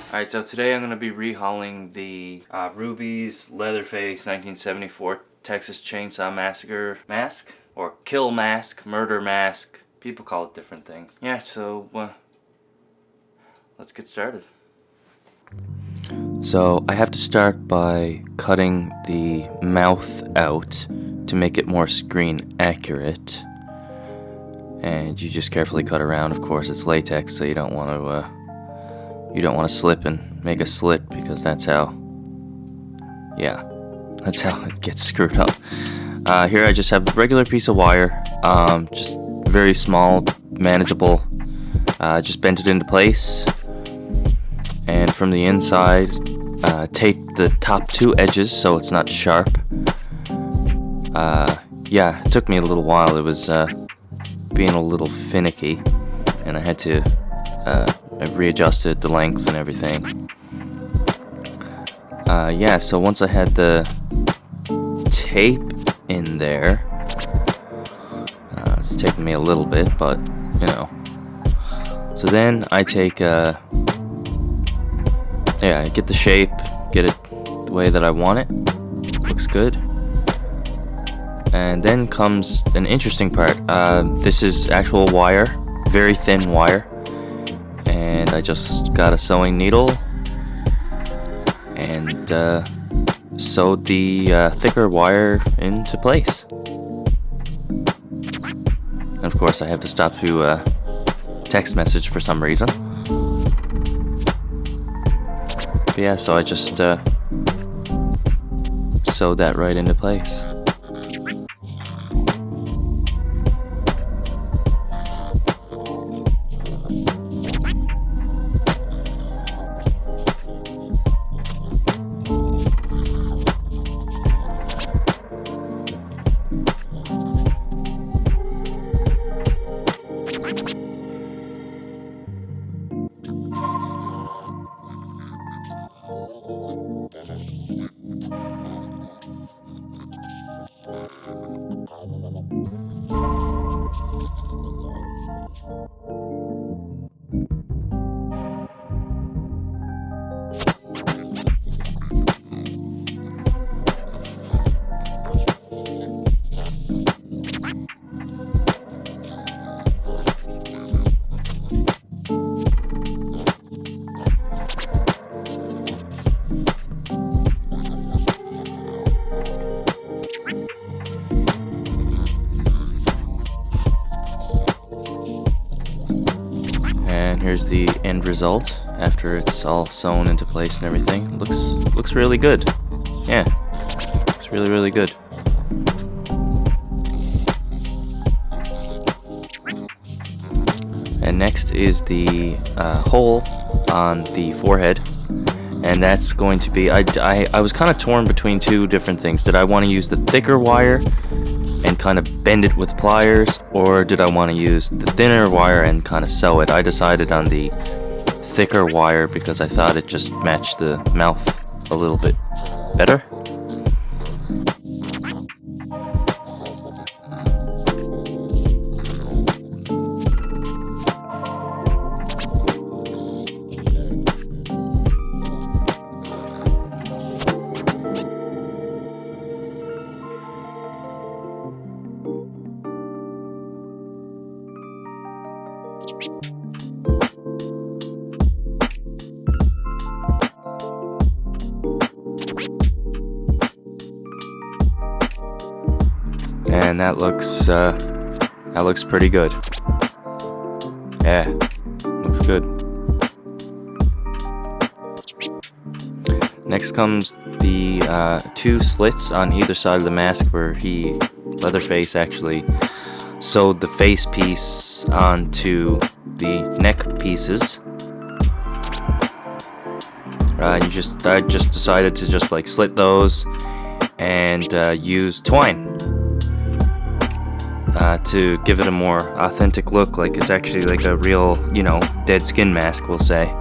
Alright, so today I'm going to be rehauling the Rubies Leatherface 1974 Texas Chainsaw Massacre mask, or kill mask, murder mask. People call it different things. Yeah, so let's get started. So I have to start by cutting the mouth out to make it more screen accurate. And you just carefully cut around. Of course, it's latex, so you don't want to slip and make a slit, because that's how it gets screwed up. Here I just have a regular piece of wire, just very small, manageable. Just bent it into place, and from the inside, tape the top two edges so it's not sharp. Yeah, it took me a little while. It was being a little finicky, and I had to I've readjusted the length and everything. Yeah, so once I had the tape in there, it's taken me a little bit, but you know. So then I take, I get the shape, get it the way that I want it. Looks good. And then comes an interesting part. This is actual wire, very thin wire. And I just got a sewing needle and sewed the thicker wire into place. And of course I have to stop to text message for some reason. But yeah, so I just sewed that right into place. And here's the end result after it's all sewn into place and everything. Looks really good. Yeah, looks really good. And next is the hole on the forehead, and that's going to be, I was kind of torn between two different things. Did I want to use the thicker wire and kind of bend it with pliers, or did I want to use the thinner wire and kind of sew it? I decided on the thicker wire because I thought it just matched the mouth a little bit better. And that looks pretty good. Yeah, looks good. Next comes the two slits on either side of the mask, where Leatherface actually sewed the face piece onto the neck pieces. I just decided to just like slit those and use twine to give it a more authentic look, like it's actually like a real, dead skin mask, we'll say.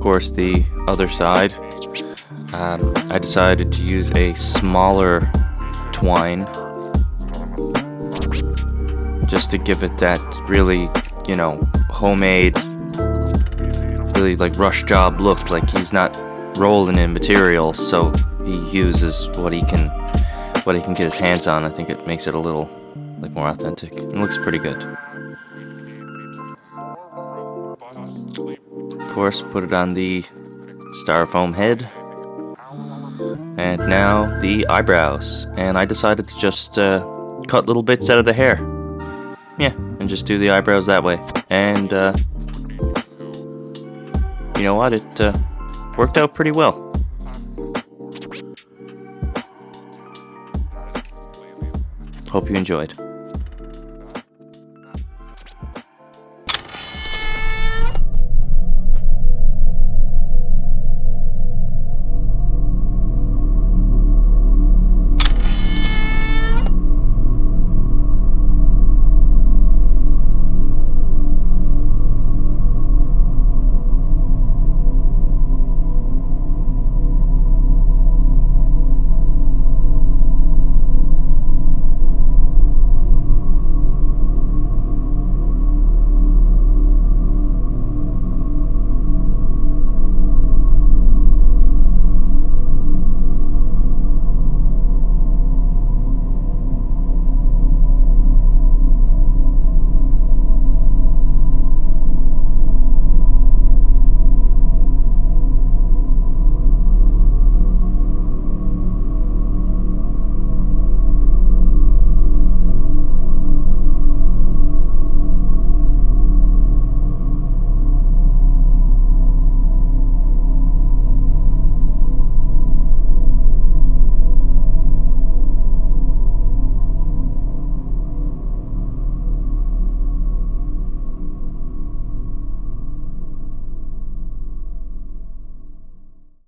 course, the other side, I decided to use a smaller twine just to give it that really, you know, homemade, really like rush job look. Like he's not rolling in materials, so he uses what he can get his hands on. I think it makes it a little like more authentic. It looks pretty good. Of course, put it on the styrofoam head. And now the eyebrows. And I decided to just cut little bits out of the hair. Yeah, and just do the eyebrows that way. And you know what? It worked out pretty well. Hope you enjoyed.